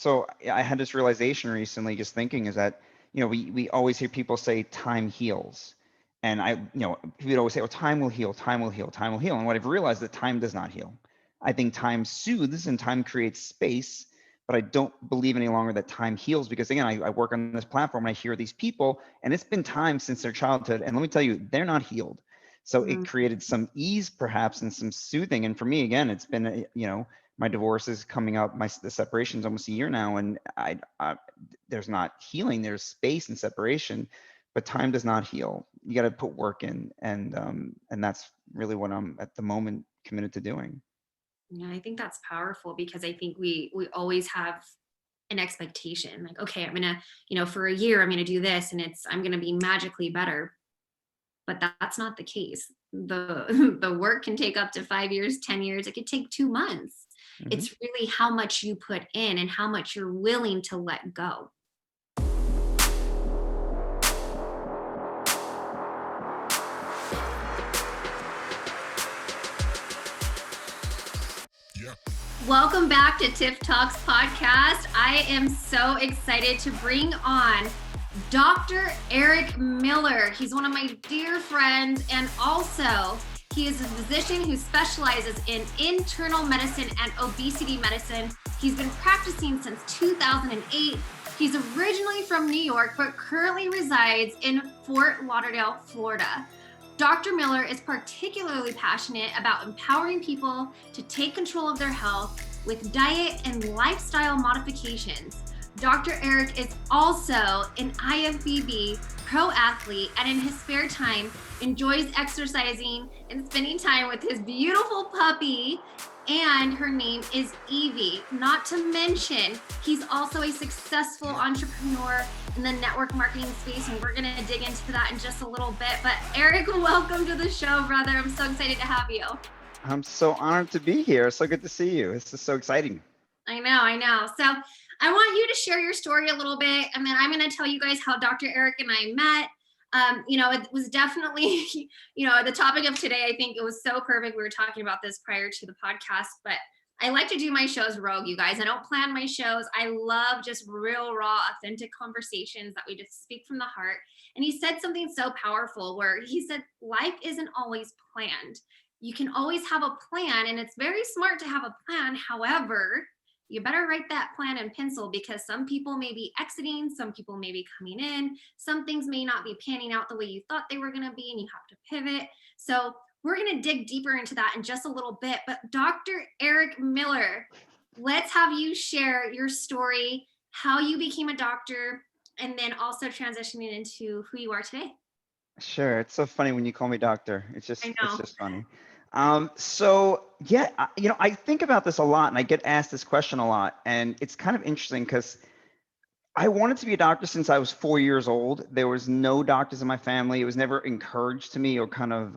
So I had this realization recently, just thinking, is that, we always hear people say time heals. And people would always say, oh, time will heal, time will heal, time will heal. And what I've realized that time does not heal. I think time soothes and time creates space, but I don't believe any longer that time heals, because again, I work on this platform and I hear these people, and it's been time since their childhood. And let me tell you, they're not healed. So it Mm. created some ease perhaps and some soothing. And for me, again, it's been, my divorce is coming up. The separation's almost a year now, and there's not healing. There's space and separation, but time does not heal. You got to put work in, and that's really what I'm at the moment committed to doing. Yeah, I think that's powerful because I think we always have an expectation like, okay, I'm gonna, for a year I'm gonna do this and I'm gonna be magically better. But that's not the case. The the work can take up to 5 years, 10 years. It could take 2 months. Hmm. It's really how much you put in and how much you're willing to let go. Welcome back to Tiff Talks podcast. I am so excited to bring on Dr. Eric Miller. He's one of my dear friends, and also he is a physician who specializes in internal medicine and obesity medicine. He's been practicing since 2008. He's originally from New York, but currently resides in Fort Lauderdale, Florida. Dr. Miller is particularly passionate about empowering people to take control of their health with diet and lifestyle modifications. Dr. Eric is also an IFBB Pro athlete, and in his spare time enjoys exercising and spending time with his beautiful puppy, and her name is Evey. Not to mention, he's also a successful entrepreneur in the network marketing space, and we're gonna dig into that in just a little bit. But Eric, welcome to the show, brother. I'm so excited to have you. I'm so honored to be here. So good to see you. This is so exciting. I know. So I want you to share your story a little bit, and then I'm going to tell you guys how Dr. Eric and I met. It was definitely, the topic of today. I think it was so perfect. We were talking about this prior to the podcast, but I like to do my shows rogue, you guys. I don't plan my shows. I love just real, raw, authentic conversations that we just speak from the heart. And he said something so powerful where he said, life isn't always planned. You can always have a plan, and it's very smart to have a plan. However, you better write that plan in pencil, because some people may be exiting, some people may be coming in, some things may not be panning out the way you thought they were going to be, and you have to pivot. So we're going to dig deeper into that in just a little bit. But Dr. Eric Miller, let's have you share your story, how you became a doctor, and then also transitioning into who you are today. Sure. It's so funny when you call me doctor. I It's know. just funny. So yeah, I think about this a lot, and I get asked this question a lot, and it's kind of interesting because I wanted to be a doctor since I was 4 years old. There was no doctors in my family. It was never encouraged to me or kind of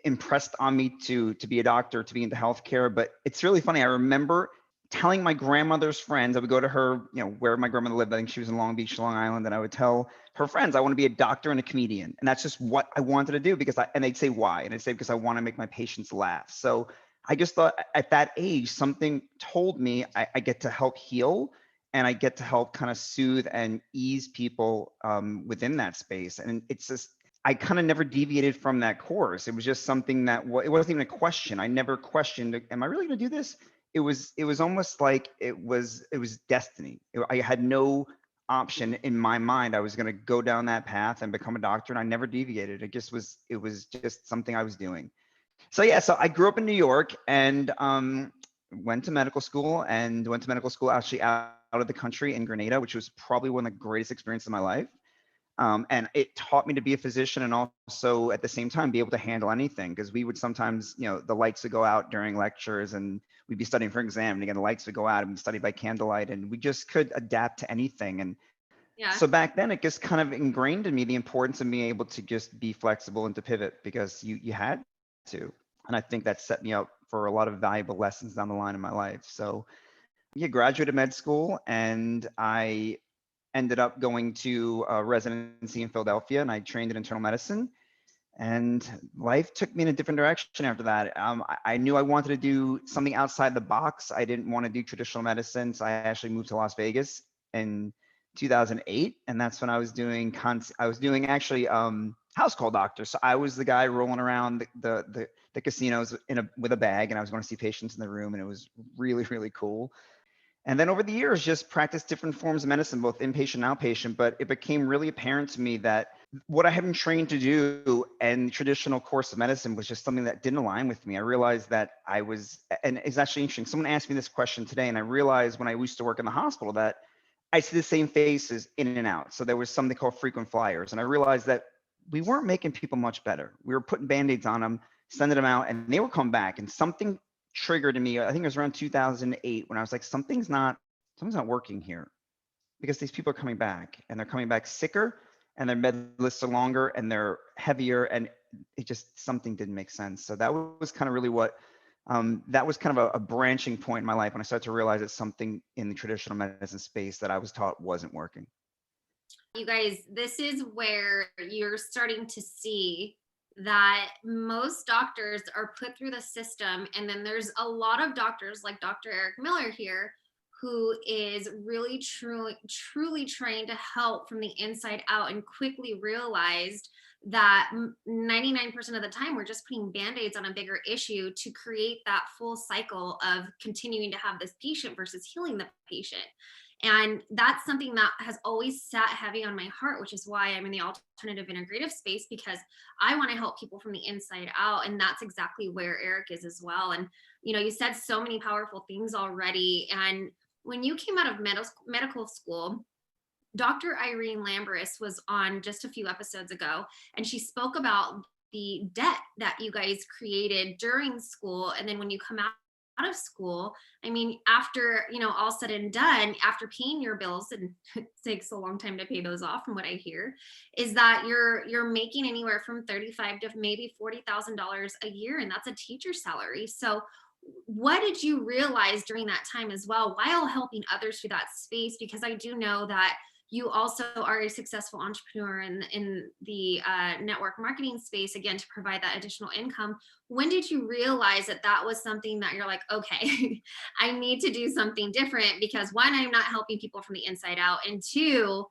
impressed on me to be a doctor, to be into healthcare. But it's really funny. I remember telling my grandmother's friends, I would go to her, where my grandmother lived. I think she was in Long Beach, Long Island, and I would tell her friends, I want to be a doctor and a comedian. And that's just what I wanted to do, and they'd say, why? And I'd say, because I want to make my patients laugh. So I just thought at that age, something told me I get to help heal, and I get to help kind of soothe and ease people within that space. And it's just, I kind of never deviated from that course. It was just something that it wasn't even a question. I never questioned, am I really going to do this? It was almost like it was destiny. I had no option in my mind. I was going to go down that path and become a doctor, and I never deviated. It was just something I was doing. So yeah, so I grew up in New York, and went to medical school, actually out of the country in Grenada, which was probably one of the greatest experiences of my life. And it taught me to be a physician, and also at the same time be able to handle anything, because we would sometimes, the lights would go out during lectures, and we'd be studying for an exam, and again, the lights would go out, and we'd study by candlelight, and we just could adapt to anything. And Yeah. so back then, it just kind of ingrained in me the importance of being able to just be flexible and to pivot, because you had to. And I think that set me up for a lot of valuable lessons down the line in my life. So yeah, graduated med school, and I ended up going to a residency in Philadelphia, and I trained in internal medicine. And life took me in a different direction after that. I knew I wanted to do something outside the box. I didn't want to do traditional medicine. So I actually moved to Las Vegas in 2008. And that's when I was doing, actually house call doctor. So I was the guy rolling around the casinos with a bag, and I was going to see patients in the room. And it was really, really cool. And then over the years, just practiced different forms of medicine, both inpatient and outpatient. But it became really apparent to me that what I had been trained to do and the traditional course of medicine was just something that didn't align with me. I realized that and it's actually interesting. Someone asked me this question today, and I realized when I used to work in the hospital that I see the same faces in and out. So there was something called frequent flyers. And I realized that we weren't making people much better. We were putting Band-Aids on them, sending them out, and they would come back. And something triggered in me, I think it was around 2008, when I was like, something's not working here, because these people are coming back, and they're coming back sicker, and their med lists are longer, and they're heavier, and it just, something didn't make sense. So that was kind of really what, that was kind of a branching point in my life when I started to realize that something in the traditional medicine space that I was taught wasn't working. You guys, this is where you're starting to see that most doctors are put through the system, and then there's a lot of doctors like Dr. Eric Miller here who is really truly trained to help from the inside out, and quickly realized that 99% of the time we're just putting band-aids on a bigger issue to create that full cycle of continuing to have this patient versus healing the patient. And that's something that has always sat heavy on my heart, which is why I'm in the alternative integrative space, because I want to help people from the inside out. And that's exactly where Eric is as well. And, you know, you said so many powerful things already. And when you came out of medical school, Dr. Irene Lambrus was on just a few episodes ago, and she spoke about the debt that you guys created during school. And then when you come out of school, I mean, after, you know, all said and done, after paying your bills, and it takes a long time to pay those off from what I hear, is that you're making anywhere from $35,000 to maybe $40,000 a year, and that's a teacher salary. So what did you realize during that time as well, while helping others through that space? Because I do know that you also are a successful entrepreneur in the network marketing space, again, to provide that additional income. When did you realize that that was something that you're like, okay, I need to do something different, because one, I'm not helping people from the inside out, and two,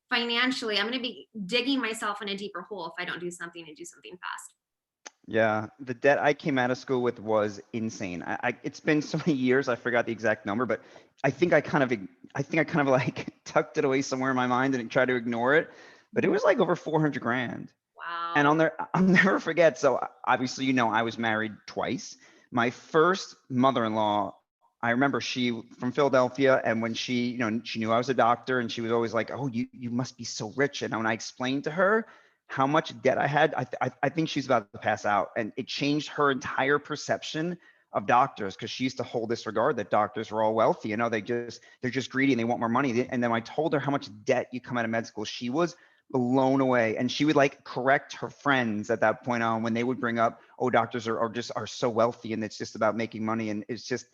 financially, I'm going to be digging myself in a deeper hole if I don't do something and do something fast. Yeah, the debt I came out of school with was insane. It's been so many years, I forgot the exact number, but I think I kind of like tucked it away somewhere in my mind and tried to ignore it. But it was like over 400 grand. Wow. And I'll never forget. So obviously, you know, I was married twice. My first mother-in-law, I remember, she from Philadelphia, and when she, you know, she knew I was a doctor, and she was always like, "Oh, you must be so rich." And when I explained to her how much debt I had, I think she's about to pass out. And it changed her entire perception of doctors, because she used to hold this regard that doctors were all wealthy. You know, they're just greedy and they want more money. And then I told her how much debt you come out of med school. She was blown away. And she would like correct her friends at that point on when they would bring up, "Oh, doctors are so wealthy, and it's just about making money." And it's just,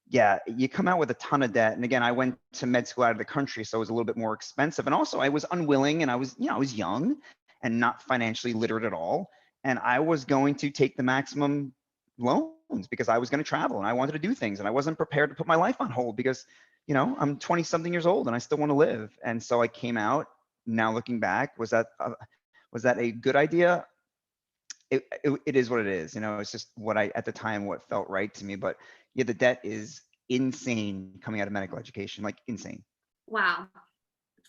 yeah, you come out with a ton of debt. And again, I went to med school out of the country, so it was a little bit more expensive. And also I was unwilling, and I was young and not financially literate at all. And I was going to take the maximum loans because I was going to travel and I wanted to do things, and I wasn't prepared to put my life on hold because, you know, I'm 20 something years old and I still want to live. And so I came out. Now looking back, was that a good idea? It is what it is. You know, it's just at the time, what felt right to me. But yeah, the debt is insane coming out of medical education, like insane. Wow.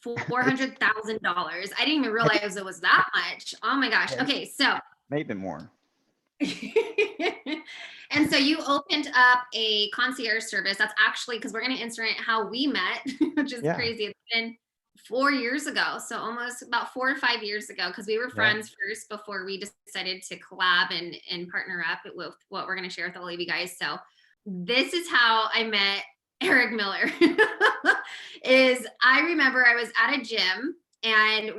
$400,000. I didn't even realize it was that much. Oh my gosh. Okay, so maybe more. And so you opened up a concierge service. That's actually, because we're going to insert how we met, which is crazy. It's been 4 years ago. So almost about 4 or 5 years ago, because we were friends first before we decided to collab and partner up with what we're going to share with all of you guys. So this is how I met Eric Miller. Is I remember I was at a gym, and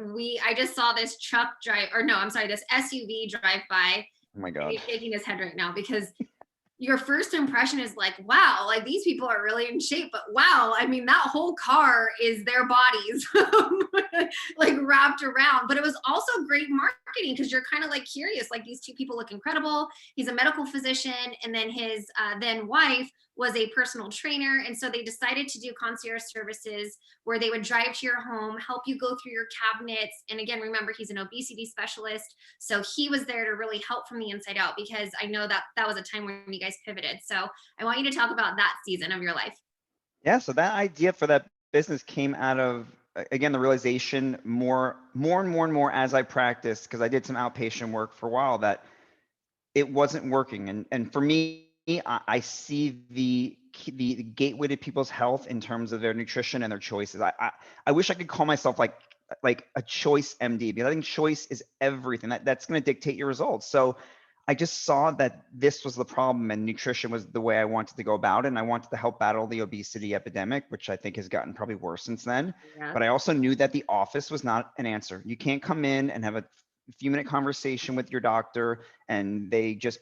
I just saw this truck drive, or no, I'm sorry, this SUV drive by. Oh my God. He's shaking his head right now, because your first impression is like, wow, like these people are really in shape, but wow, I mean, that whole car is their bodies like wrapped around. But it was also great marketing because you're kind of like curious, like these two people look incredible. He's a medical physician, and then his then wife was a personal trainer. And so they decided to do concierge services where they would drive to your home, help you go through your cabinets. And again, remember, he's an obesity specialist. So he was there to really help from the inside out, because I know that that was a time when you guys pivoted. So I want you to talk about that season of your life. Yeah, so that idea for that business came out of, again, the realization more and more as I practiced, because I did some outpatient work for a while, that it wasn't working. And for me, I see the gateway to people's health in terms of their nutrition and their choices. I wish I could call myself like a choice MD, because I think choice is everything. That's going to dictate your results. So I just saw that this was the problem, and nutrition was the way I wanted to go about it. And I wanted to help battle the obesity epidemic, which I think has gotten probably worse since then. Yeah. But I also knew that the office was not an answer. You can't come in and have a few-minute conversation with your doctor and they just,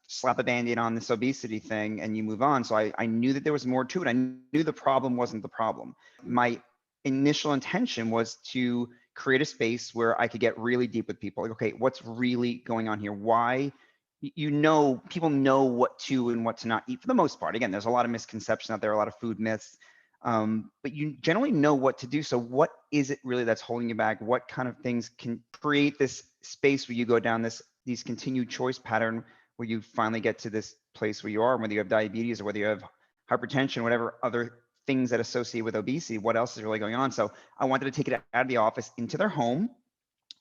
slap a Band-Aid on this obesity thing and you move on. So I knew that there was more to it. I knew the problem wasn't the problem. My initial intention was to create a space where I could get really deep with people. Like, okay, what's really going on here? Why? People know what to and what to not eat for the most part. Again, there's a lot of misconceptions out there, a lot of food myths, but you generally know what to do. So what is it really that's holding you back? What kind of things can create this space where you go down these continued choice pattern where you finally get to this place where you are, whether you have diabetes or whether you have hypertension, whatever other things that associate with obesity, what else is really going on? So I wanted to take it out of the office into their home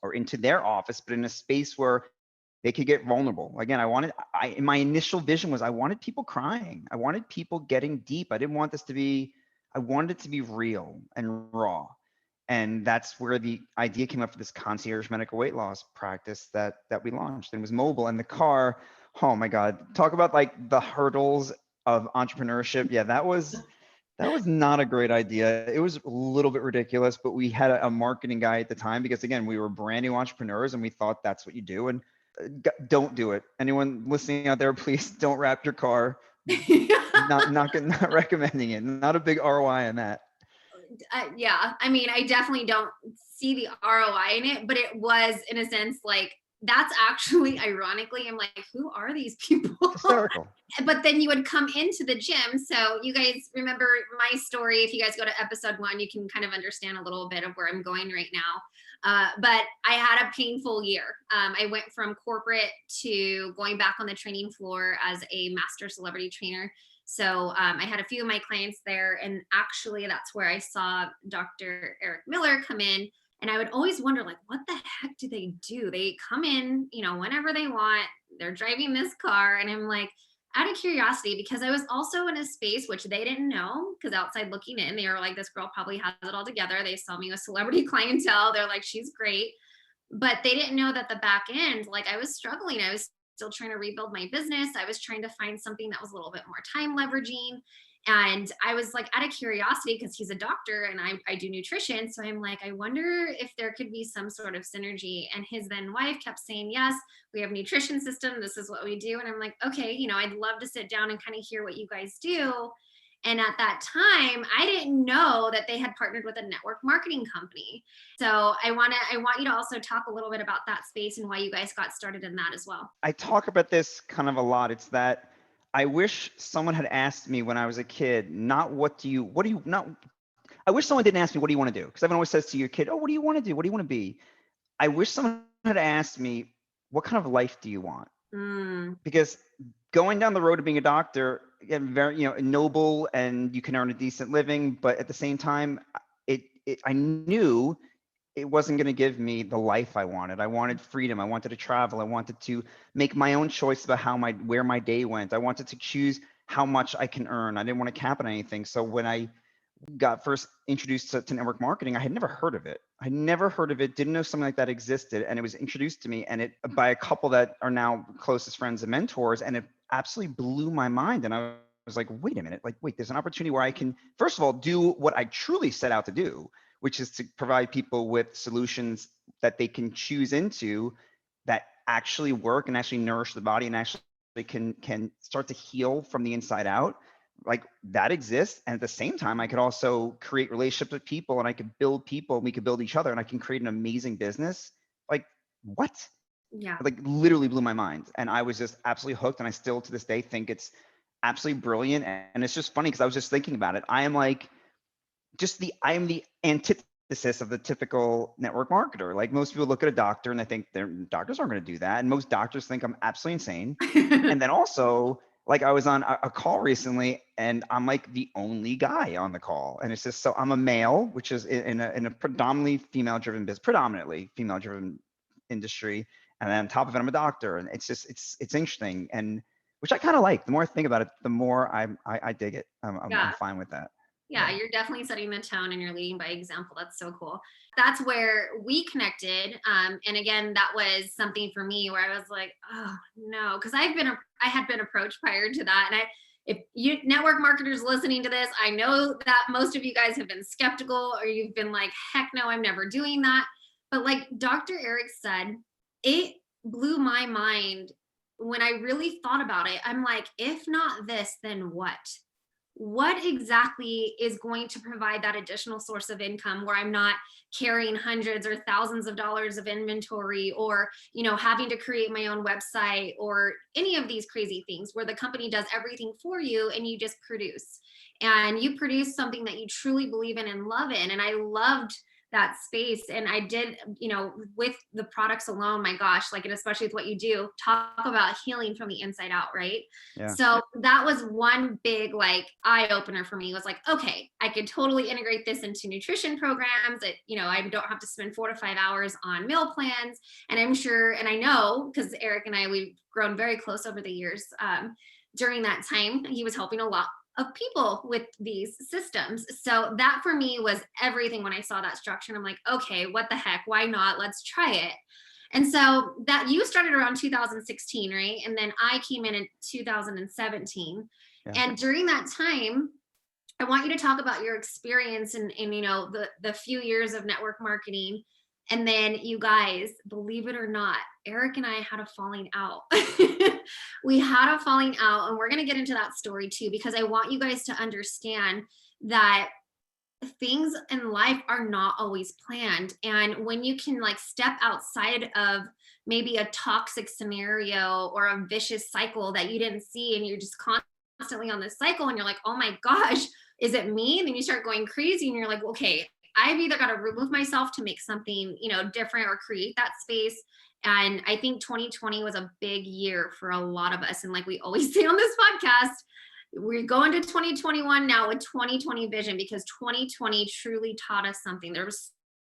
or into their office, but in a space where they could get vulnerable. Again, in my initial vision was I wanted people crying. I wanted people getting deep. I wanted it to be real and raw. And that's where the idea came up for this concierge medical weight loss practice that we launched. And it was mobile, and the car, oh my God, talk about like the hurdles of entrepreneurship. Yeah, that was not a great idea. It was a little bit ridiculous, but we had a marketing guy at the time because, again, we were brand new entrepreneurs and we thought that's what you do. And don't do it. Anyone listening out there, please don't wrap your car. Not recommending it. Not a big ROI on that. Yeah, I mean, I definitely don't see the ROI in it, but it was, in a sense, like, that's actually, ironically, I'm like, who are these people? Hysterical. But then you would come into the gym. So you guys remember my story. If you guys go to episode 1, you can kind of understand a little bit of where I'm going right now. But I had a painful year. I went from corporate to going back on the training floor as a master celebrity trainer. So I had a few of my clients there, and actually that's where I saw Dr. Eric Miller come in. And I would always wonder, like, what the heck do they do? They come in, whenever they want. They're driving this car. And I'm like, out of curiosity, because I was also in a space which they didn't know, because outside looking in, they were like, this girl probably has it all together. They saw me with celebrity clientele. They're like, she's great. But they didn't know that the back end, like, I was struggling. I was still trying to rebuild my business. I was trying to find something that was a little bit more time leveraging. And I was like, out of curiosity, because he's a doctor and I do nutrition. So I'm like, I wonder if there could be some sort of synergy. And his then wife kept saying, yes, we have a nutrition system. This is what we do. And I'm like, okay, I'd love to sit down and kind of hear what you guys do. And at that time, I didn't know that they had partnered with a network marketing company. So I want you to also talk a little bit about that space and why you guys got started in that as well. I talk about this kind of a lot. It's that I wish someone had asked me when I was a kid, not I wish someone didn't ask me, what do you want to do? Because everyone always says to your kid, oh, what do you want to do? What do you want to be? I wish someone had asked me, what kind of life do you want? Because going down the road to being a doctor, again, very, noble, and you can earn a decent living, but at the same time, I knew it wasn't going to give me the life I wanted. I wanted freedom. I wanted to travel. I wanted to make my own choice about where my day went. I wanted to choose how much I can earn. I didn't want to cap on anything. So when I got first introduced to network marketing, I had never heard of it. Didn't know something like that existed. And it was introduced to me by a couple that are now closest friends and mentors. And it absolutely blew my mind. And I was like, wait a minute, there's an opportunity where I can, first of all, do what I truly set out to do, which is to provide people with solutions that they can choose into that actually work and actually nourish the body and actually can start to heal from the inside out. Like, that exists. And at the same time, I could also create relationships with people, and I could build people, and we could build each other, and I can create an amazing business. Like, what? Yeah. Like literally blew my mind. And I was just absolutely hooked. And I still to this day think it's absolutely brilliant. And it's just funny because I was just thinking about it. I am like I am the antithesis of the typical network marketer. Like most people look at a doctor and they think their doctors aren't going to do that. And most doctors think I'm absolutely insane. And then also, like I was on a call recently and I'm like the only guy on the call. And it's just, so I'm a male, which is in a predominantly predominantly female driven industry. And then on top of it, I'm a doctor. And it's just, it's interesting. And which I kind of like. The more I think about it, the more I dig it. I'm Yeah. fine with that. Yeah, you're definitely setting the tone and you're leading by example. That's so cool. That's where we connected. And again, that was something for me where I was like, oh no, because I had been approached prior to that. And if you network marketers listening to this, I know that most of you guys have been skeptical or you've been like, heck no, I'm never doing that. But like Dr. Eric said, it blew my mind when I really thought about it. I'm like, if not this, then what? What exactly is going to provide that additional source of income where I'm not carrying hundreds or thousands of dollars of inventory or, having to create my own website or any of these crazy things where the company does everything for you and you just produce and you produce something that you truly believe in and love in. And I loved that space. And I did, with the products alone, my gosh, like, and especially with what you do, talk about healing from the inside out, right? Yeah. So that was one big like eye opener for me was like, okay, I could totally integrate this into nutrition programs that, I don't have to spend 4 to 5 hours on meal plans. And I'm sure, and I know, because Eric and I, we've grown very close over the years. During that time, he was helping a lot of people with these systems. So that for me was everything when I saw that structure. And I'm like, okay, what the heck? Why not? Let's try it. And so that you started around 2016, right? And then I came in 2017. Yeah. And during that time, I want you to talk about your experience in the few years of network marketing. And then you guys, believe it or not, Eric and I had a falling out. We had a falling out, and we're going to get into that story too, because I want you guys to understand that things in life are not always planned. And when you can like step outside of maybe a toxic scenario or a vicious cycle that you didn't see, and you're just constantly on this cycle and you're like, oh my gosh, is it me? And then you start going crazy and you're like, okay, I've either got to remove myself to make something, different or create that space. And I think 2020 was a big year for a lot of us. And like we always say on this podcast, we're going to 2021 now with 2020 vision, because 2020 truly taught us something. There was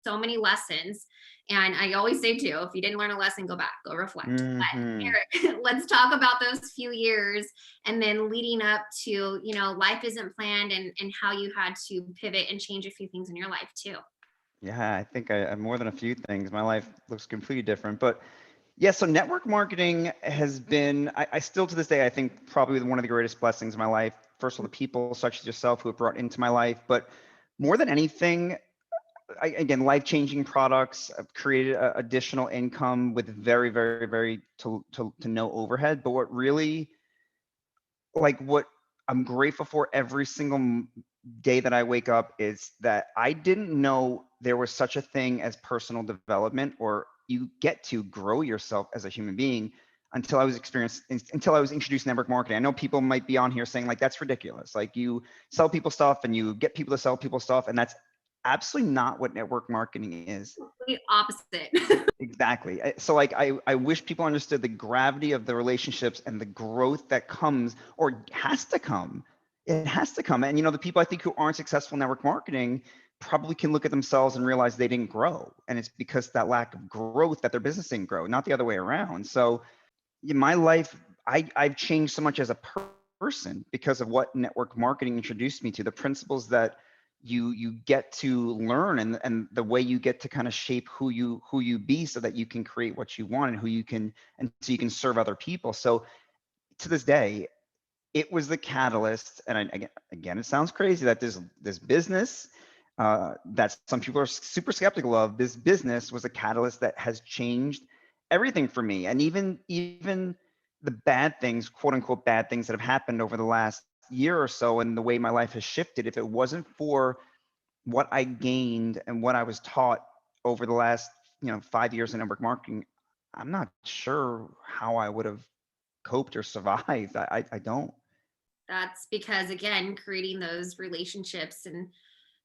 so many lessons. And I always say too, if you didn't learn a lesson, go back, go reflect. Mm-hmm. But Eric, let's talk about those few years and then leading up to, life isn't planned, and how you had to pivot and change a few things in your life too. Yeah, I think I more than a few things. My life looks completely different. But yeah, so network marketing has been, I still to this day, I think probably one of the greatest blessings of my life. First of all, the people such as yourself who have brought into my life. But more than anything, again, life-changing products. I've created additional income with very, very, very to no overhead. But what really, like what I'm grateful for every single day that I wake up is that I didn't know there was such a thing as personal development, or you get to grow yourself as a human being, until I was introduced to network marketing. I know people might be on here saying like, that's ridiculous. Like you sell people stuff and you get people to sell people stuff. And that's absolutely not what network marketing is. The opposite. Exactly. So like, I wish people understood the gravity of the relationships and the growth that comes or has to come. It has to come. And the people I think who aren't successful in network marketing probably can look at themselves and realize they didn't grow. And it's because that lack of growth that their business didn't grow, not the other way around. So in my life, I've changed so much as a person because of what network marketing introduced me to, the principles that you get to learn, and the way you get to kind of shape who you be, so that you can create what you want and so you can serve other people. So to this day, it was the catalyst. And again, it sounds crazy that this business that some people are super skeptical of, this business was a catalyst that has changed everything for me. And even the bad things, quote unquote bad things, that have happened over the last year or so, and the way my life has shifted, if it wasn't for what I gained and what I was taught over the last 5 years in network marketing, I'm not sure how I would have coped or survived. I don't. That's because, again, creating those relationships and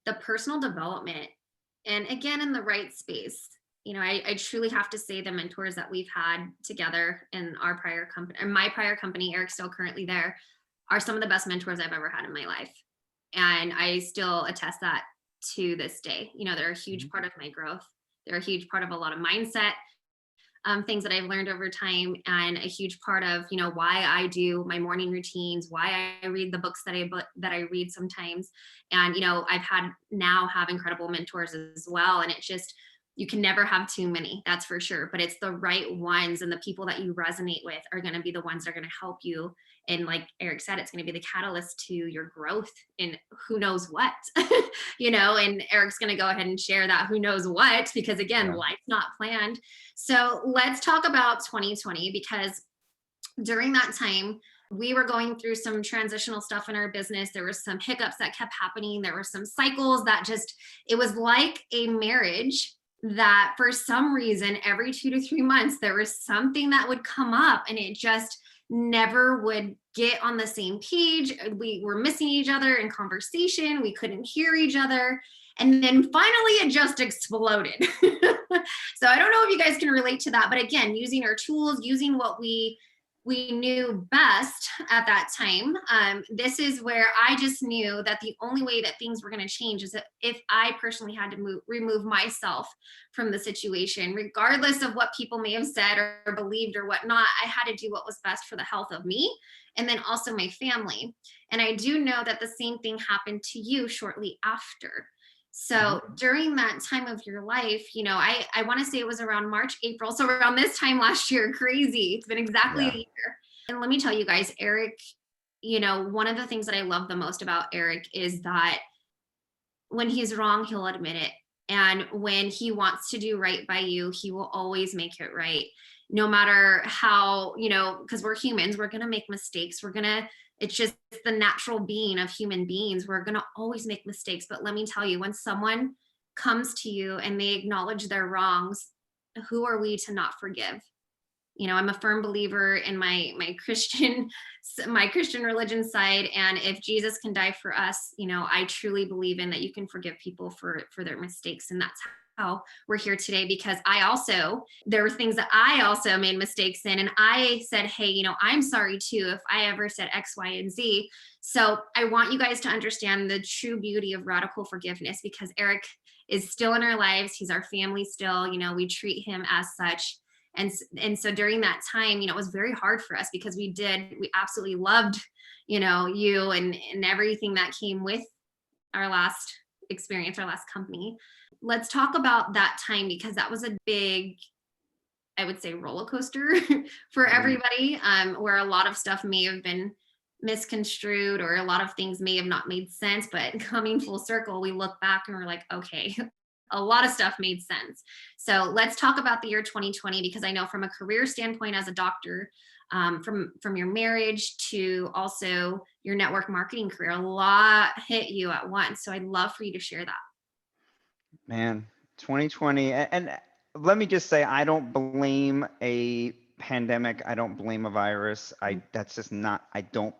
the personal development, and again, in the right space. I truly have to say the mentors that we've had together in our prior company, or my prior company, Eric's still currently there, are some of the best mentors I've ever had in my life. And I still attest that to this day. They're a huge Mhm. part of my growth. They're a huge part of a lot of mindset things that I've learned over time, and a huge part of why I do my morning routines, why I read the books that I read sometimes. And I've have incredible mentors as well, and it's just, you can never have too many, that's for sure, but it's the right ones, and the people that you resonate with are going to be the ones that are going to help you. And like Eric said, it's going to be the catalyst to your growth in who knows what. And Eric's going to go ahead and share that who knows what, because again, Yeah. life's not planned. So let's talk about 2020, because during that time, we were going through some transitional stuff in our business. There were some hiccups that kept happening. There were some cycles that just, it was like a marriage that for some reason, every 2 to 3 months, there was something that would come up, and it just never would get on the same page. We were missing each other in conversation. We couldn't hear each other. And then finally, it just exploded. So I don't know if you guys can relate to that, but again, using our tools, using what we knew best at that time. This is where I just knew that the only way that things were going to change is if I personally had to remove myself from the situation, regardless of what people may have said or believed or whatnot. I had to do what was best for the health of me and then also my family. And I do know that the same thing happened to you shortly after. Mhm. So during that time of your life, I want to say it was around March, April. So around this time last year, crazy. It's been exactly a Yeah. year. And let me tell you guys, Eric, one of the things that I love the most about Eric is that when he's wrong, he'll admit it. And when he wants to do right by you, he will always make it right. No matter how, because we're humans, we're going to make mistakes. It's just the natural being of human beings. We're going to always make mistakes. But let me tell you, when someone comes to you and they acknowledge their wrongs, who are we to not forgive? I'm a firm believer in my Christian religion side, and if Jesus can die for us, I truly believe in that you can forgive people for their mistakes. And that's how we're here today, because there were things that I also made mistakes in, and I said, hey, I'm sorry too if I ever said X, Y, and Z. So I want you guys to understand the true beauty of radical forgiveness, because Eric is still in our lives. He's our family still. We treat him as such. And so during that time, it was very hard for us, because we absolutely loved, you and everything that came with our last experience, our last company. Let's talk about that time, because that was a big, I would say, roller coaster for Mhm. everybody, where a lot of stuff may have been misconstrued, or a lot of things may have not made sense. But coming full circle, we look back and we're like, okay, a lot of stuff made sense. So let's talk about the year 2020, because I know from a career standpoint as a doctor, from your marriage to also your network marketing career, a lot hit you at once. So I'd love for you to share that. Man, 2020, and let me just say, I don't blame a pandemic. I don't blame a virus. That's just not. I don't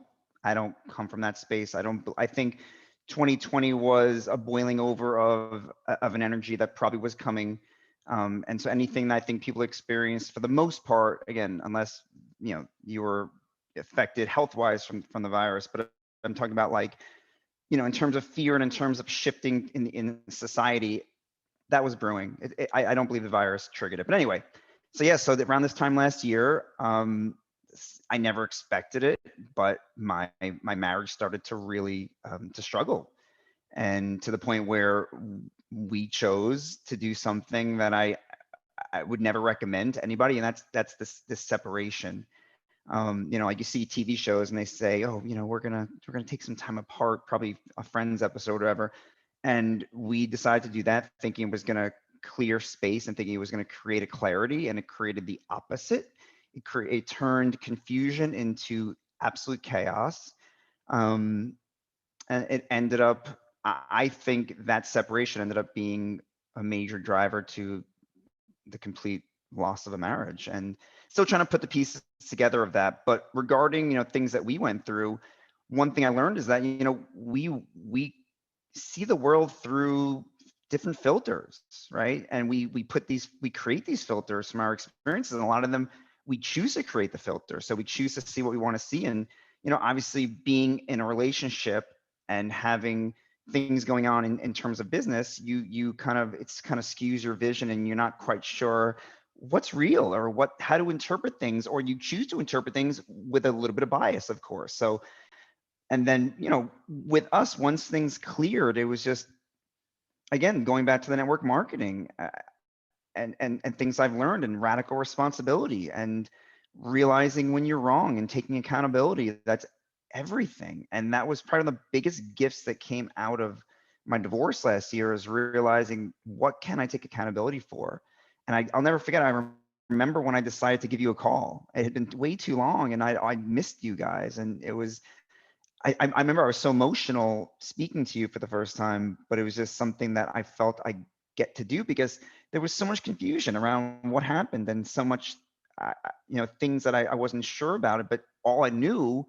come from that space. I think 2020 was a boiling over of an energy that probably was coming. And so anything that I think people experienced, for the most part, again, unless you were affected health wise from the virus, but I'm talking about, like, in terms of fear and in terms of shifting in society, that was brewing. I don't believe the virus triggered it. But anyway, so yeah, so around this time last year, I never expected it, but my marriage started to really to struggle, and to the point where we chose to do something that I would never recommend to anybody, and that's this separation. Like you see TV shows and they say, oh, we're gonna take some time apart, probably a Friends episode or whatever. And we decided to do that, thinking it was gonna clear space and thinking it was gonna create a clarity, and it created the opposite. It turned confusion into absolute chaos. Um, and it ended up, I think that separation ended up being a major driver to the complete loss of a marriage, and still trying to put the pieces together of that. But regarding, things that we went through, one thing I learned is that, we see the world through different filters, right? And we create these filters from our experiences, and a lot of them we choose to create the filter. So we choose to see what we want to see. And, obviously being in a relationship and having things going on in terms of business, you kind of skews your vision, and you're not quite sure what's real or how to interpret things, or you choose to interpret things with a little bit of bias, of course. So, and then, with us, once things cleared, it was just, again, going back to the network marketing, and things I've learned, and radical responsibility, and realizing when you're wrong and taking accountability. That's everything. And that was probably the biggest gifts that came out of my divorce last year, is realizing, what can I take accountability for? And I'll never forget, I remember when I decided to give you a call. It had been way too long, and I missed you guys. And it was, I remember I was so emotional speaking to you for the first time, but it was just something that I felt I get to do, because there was so much confusion around what happened, and so much, things that I wasn't sure about it. But all I knew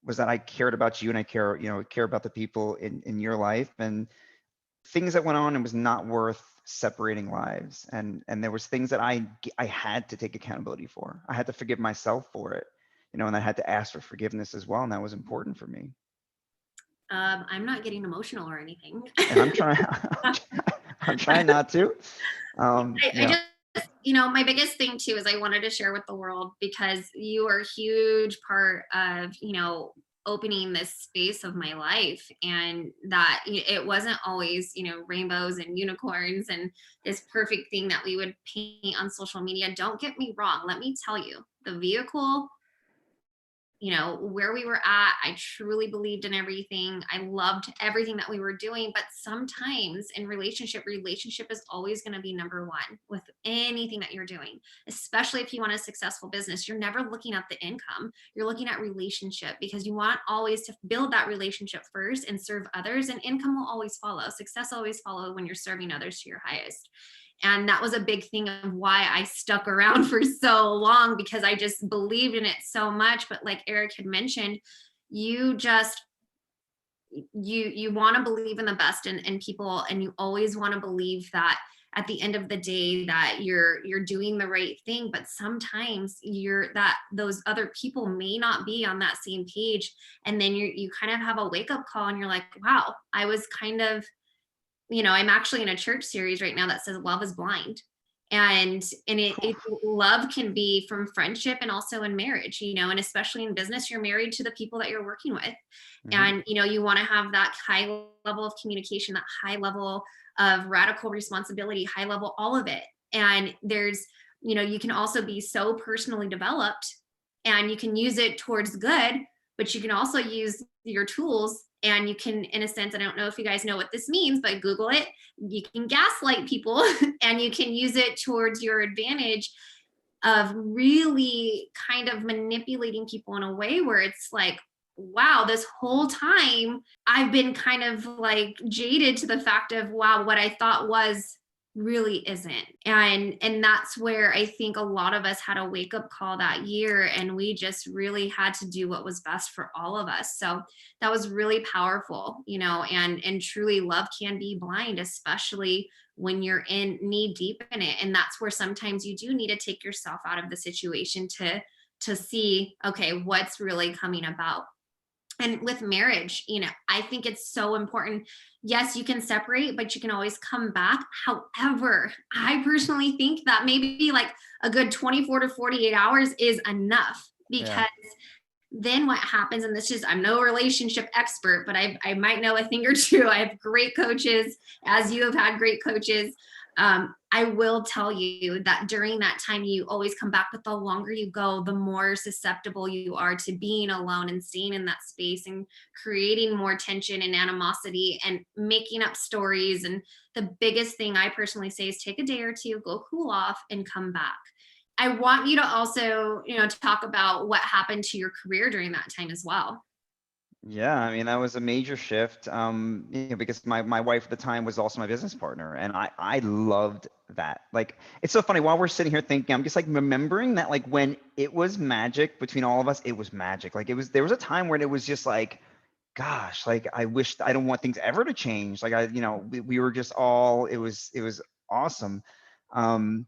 was that I cared about you, and I care about the people in your life, and things that went on. It was not worth separating lives. And there was things that I had to take accountability for. I had to forgive myself for it, and I had to ask for forgiveness as well. And that was important for me. I'm not getting emotional or anything. And I'm trying, I'm trying not to. I just, my biggest thing too is I wanted to share with the world, because you are a huge part of, opening this space of my life, and that it wasn't always, rainbows and unicorns and this perfect thing that we would paint on social media. Don't get me wrong. Let me tell you, the vehicle, where we were at, I truly believed in everything. I loved everything that we were doing. But sometimes in relationship is always going to be number one with anything that you're doing, especially if you want a successful business. You're never looking at the income. You're looking at relationship, because you want always to build that relationship first and serve others, and income will always follow. Success always follows when you're serving others to your highest. And that was a big thing of why I stuck around for so long, because I just believed in it so much. But like Eric had mentioned, you want to believe in the best in people, and you always want to believe that at the end of the day that you're doing the right thing. But sometimes those other people may not be on that same page. And then you kind of have a wake-up call, and you're like, wow, I was kind of, I'm actually in a church series right now that says love is blind. And love can be from friendship and also in marriage, and especially in business, you're married to the people that you're working with. Mm-hmm. And, you want to have that high level of communication, that high level of radical responsibility, high level, all of it. And there's, you can also be so personally developed, and you can use it towards good, but you can also use your tools. And you can, in a sense, I don't know if you guys know what this means, but Google it. You can gaslight people, and you can use it towards your advantage of really kind of manipulating people in a way where it's like, wow, this whole time I've been kind of like jaded to the fact of, wow, what I thought was really isn't. And that's where I think a lot of us had a wake-up call that year, and we just really had to do what was best for all of us. So that was really powerful, and truly love can be blind, especially when you're in knee deep in it. And that's where sometimes you do need to take yourself out of the situation to see, okay, what's really coming about. And with marriage, I think it's so important. Yes, you can separate, but you can always come back. However, I personally think that maybe like a good 24 to 48 hours is enough, because then what happens, and this is, I'm no relationship expert, but I might know a thing or two. I have great coaches, as you have had great coaches. I will tell you that during that time, you always come back, but the longer you go, the more susceptible you are to being alone and staying in that space and creating more tension and animosity and making up stories. And the biggest thing I personally say is take a day or two, go cool off, and come back. I want you to also, talk about what happened to your career during that time as well. Yeah, I mean, that was a major shift, because my wife at the time was also my business partner, and I loved that. Like, it's so funny, while we're sitting here thinking, I'm just like remembering that, like, when it was magic between all of us, it was magic. Like, there was a time when it was just like, gosh, like, I don't want things ever to change. Like, we were just all, it was awesome. Um,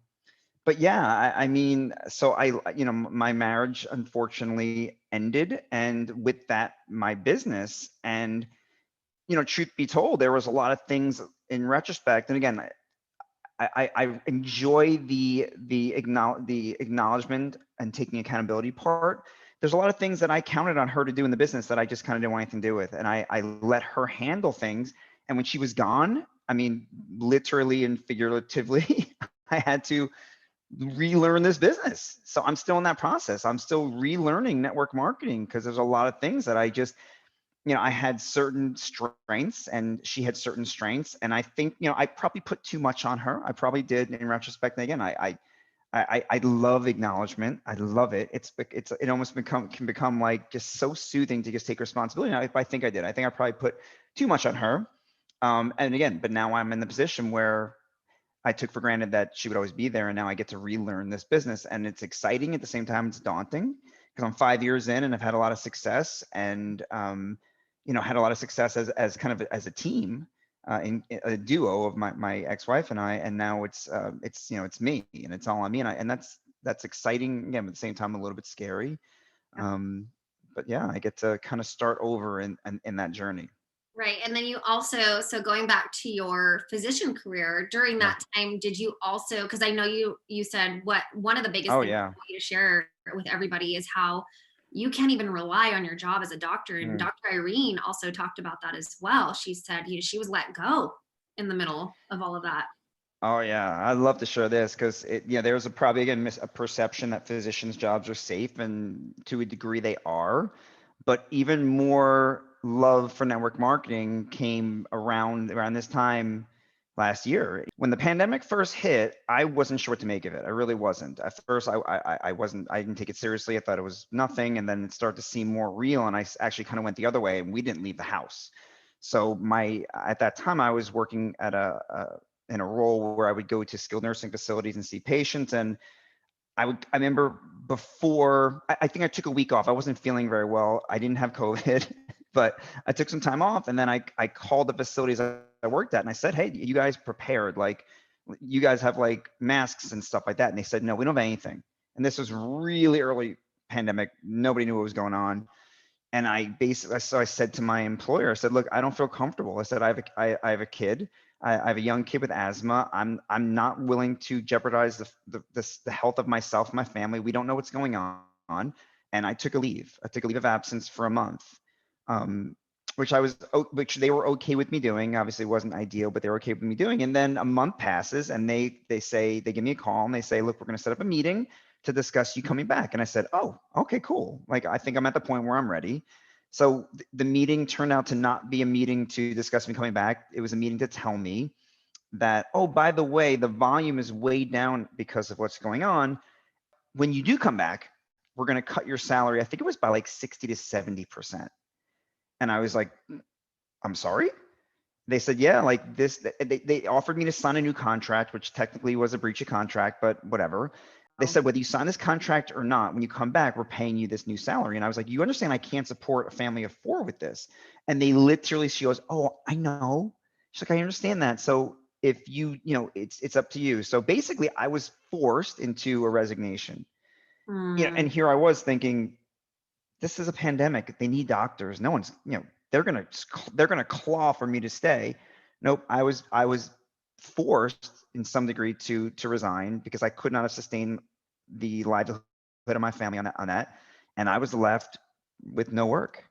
but yeah, I mean, so my marriage unfortunately ended, and with that, my business. And truth be told, there was a lot of things in retrospect. And again, I enjoy the acknowledgement and taking accountability part. There's a lot of things that I counted on her to do in the business that I just kind of didn't want anything to do with, and I let her handle things. And when she was gone, I mean, literally and figuratively, I had to relearn this business. So I'm still in that process. I'm still relearning network marketing, because there's a lot of things that I just, I had certain strengths and she had certain strengths. And I think, I probably put too much on her. I probably did in retrospect. And again, I love acknowledgement. I love it. It almost can become like just so soothing to just take responsibility. Now, if I think I did, I think I probably put too much on her. And again, but now I'm in the position where I took for granted that she would always be there, and now I get to relearn this business, and it's exciting at the same time. It's daunting, because I'm 5 years in and I've had a lot of success, and had a lot of success as kind of as a team, in a duo of my ex-wife and I, and now it's me, and it's all on me, and that's exciting again, but at the same time a little bit scary. Um, but yeah, I get to kind of start over in that journey. Right. And then you also, so going back to your physician career, during Yeah. that time, did you also, because I know you said what one of the biggest Oh things I yeah. want you to share with everybody is how you can't even rely on your job as a doctor. And Mm. Dr. Irene also talked about that as well. She said she was let go in the middle of all of that. Oh yeah, I'd love to share this, because there's probably again a perception that physicians' jobs are safe, and to a degree they are, but even more love for network marketing came around this time last year. When the pandemic first hit, I wasn't sure what to make of it. I really wasn't. At first, I didn't take it seriously. I thought it was nothing, and then it started to seem more real, and actually kind of went the other way, and we didn't leave the house. So at that time, I was working in a role where I would go to skilled nursing facilities and see patients. And I remember before, I think I took a week off. I wasn't feeling very well. I didn't have COVID, but I took some time off, and then I called the facilities I worked at, and I said, hey, you guys prepared? Like, you guys have like masks and stuff like that? And they said, no, we don't have anything. And this was really early pandemic. Nobody knew what was going on. And so I said to my employer, I said, look, I don't feel comfortable. I said, I have a kid. I have a young kid with asthma. I'm not willing to jeopardize the health of myself and my family. We don't know what's going on. And I took a leave. I took a leave of absence for a month, um, which they were okay with me doing. Obviously, it wasn't ideal, but they were okay with me doing. And then a month passes, and they give me a call, and they say, look, we're going to set up a meeting to discuss you coming back. And I said, oh, okay, cool. Like, I think I'm at the point where I'm ready. So the meeting turned out to not be a meeting to discuss me coming back. It was a meeting to tell me that, oh, by the way, the volume is way down because of what's going on. When you do come back, we're going to cut your salary. I think it was by like 60 to 70%. And I was like, I'm sorry? They said, yeah, like this, they offered me to sign a new contract, which technically was a breach of contract, but whatever. They said, whether you sign this contract or not, when you come back, we're paying you this new salary. And I was like, you understand I can't support a family of 4 with this. And she goes, oh, I know. She's like, I understand that. So if it's up to you. So basically I was forced into a resignation. Hmm. And here I was thinking, this is a pandemic. They need doctors. No one's, they're gonna claw for me to stay. Nope. I was forced in some degree to resign, because I could not have sustained the livelihood of my family on that, and I was left with no work.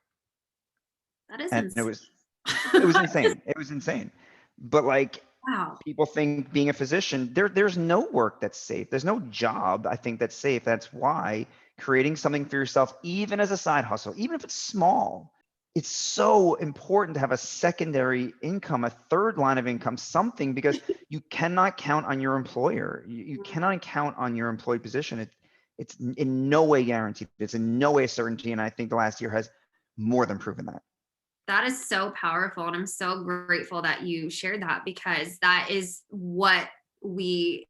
That is And insane. it was insane. It was insane. But like, Wow. people think being a physician, there's no work that's safe. There's no job, I think, that's safe. That's why creating something for yourself, even as a side hustle, even if it's small, it's so important to have a secondary income, a third line of income, something, because you cannot count on your employer. You cannot count on your employed position. It's in no way guaranteed. It's in no way certainty. And I think the last year has more than proven that. That is so powerful. And I'm so grateful that you shared that, because that is what we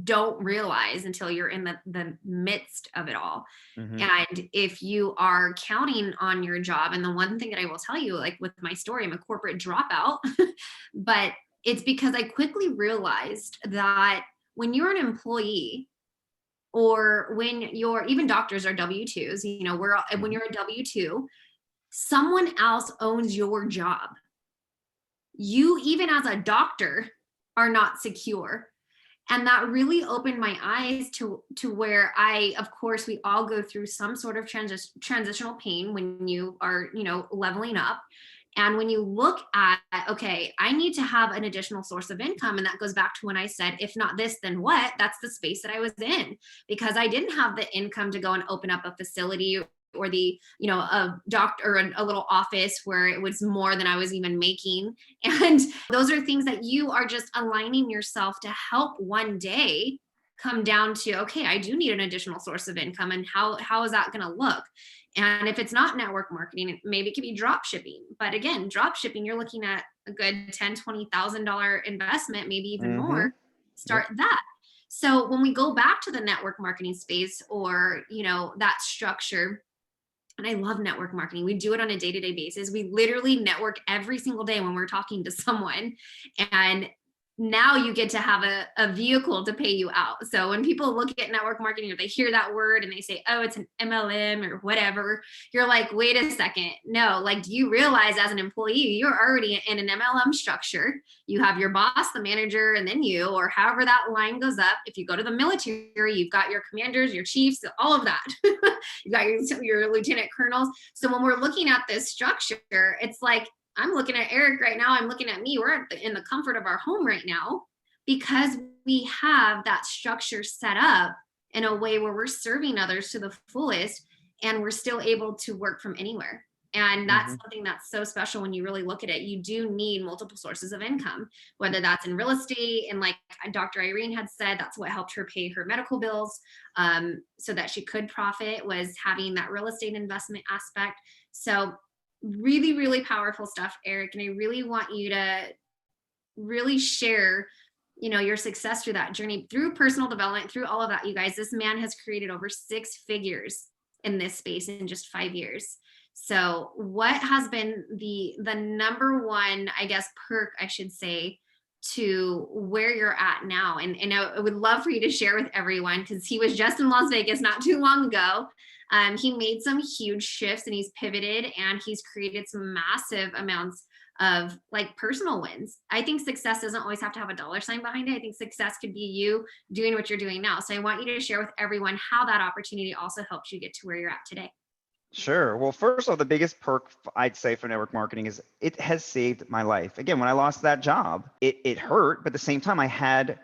don't realize until you're in the midst of it all. Hmm. And if you are counting on your job, and the one thing that I will tell you, like with my story, I'm a corporate dropout, but it's because I quickly realized that when you're an employee, or when you're, even doctors are W-2s, you know, when Hmm. you're a W-2, someone else owns your job. You, even as a doctor, are not secure. And that really opened my eyes to where I, of course, we all go through some sort of transitional pain when you are, you know, leveling up. And when you look at, okay, I need to have an additional source of income. And that goes back to when I said, if not this, then what? That's the space that I was in, because I didn't have the income to go and open up a facility, or the, you know, a doctor, or a little office where it was more than I was even making. And those are things that you are just aligning yourself to help one day come down to, okay, I do need an additional source of income. And how is that going to look? And if it's not network marketing, maybe it could be drop shipping. But again, drop shipping, you're looking at a good $10,000-$20,000 investment, maybe even Hmm. more. Yep. Start that. So when we go back to the network marketing space, or, you know, that structure, and I love network marketing. We do it on a day-to-day basis. We literally network every single day when we're talking to someone. And now you get to have a vehicle to pay you out. So when people look at network marketing, or they hear that word and they say, oh, it's an MLM or whatever, you're like, wait a second. No, like, do you realize as an employee, you're already in an MLM structure? You have your boss, the manager, and then you, or however that line goes up. If you go to the military, you've got your commanders, your chiefs, all of that. You got your lieutenant colonels. So when we're looking at this structure, it's like, I'm looking at Eric right now. I'm looking at me. We're in the comfort of our home right now, because we have that structure set up in a way where we're serving others to the fullest, and we're still able to work from anywhere. And that's Hmm. something that's so special when you really look at it. You do need multiple sources of income, whether that's in real estate. And like Dr. Irene had said, that's what helped her pay her medical bills, so that she could profit, was having that real estate investment aspect. So really, really powerful stuff, Eric. And I really want you to really share, you know, your success through that journey, through personal development, through all of that. You guys, this man has created over 6 figures in this space in just 5 years. So what has been the number one, I guess, perk, I should say, to where you're at now? And I would love for you to share with everyone, because he was just in Las Vegas not too long ago. He made some huge shifts, and he's pivoted, and he's created some massive amounts of like personal wins. I think success doesn't always have to have a dollar sign behind it. I think success could be you doing what you're doing now. So I want you to share with everyone how that opportunity also helps you get to where you're at today. Sure. Well, first of all, the biggest perk I'd say for network marketing is it has saved my life. Again, when I lost that job, it hurt, but at the same time, I had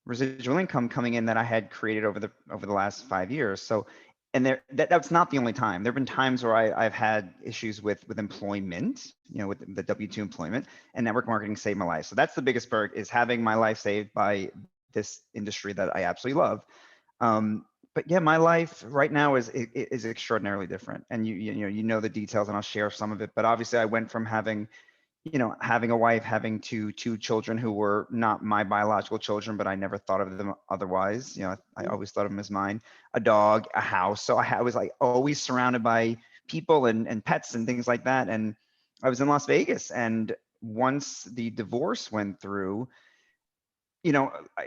residual income coming in that I had created over the last 5 years. So, and that's not the only time. There have been times where I've had issues with employment, you know, with the W-2 employment, and network marketing saved my life. So that's the biggest perk, is having my life saved by this industry that I absolutely love. But yeah, my life right now is extraordinarily different, and you know the details, and I'll share some of it. But obviously, I went from having a wife, having two children who were not my biological children, but I never thought of them otherwise. You know, I always thought of them as mine. A dog, a house. So I was like always surrounded by people and pets and things like that. And I was in Las Vegas, and once the divorce went through,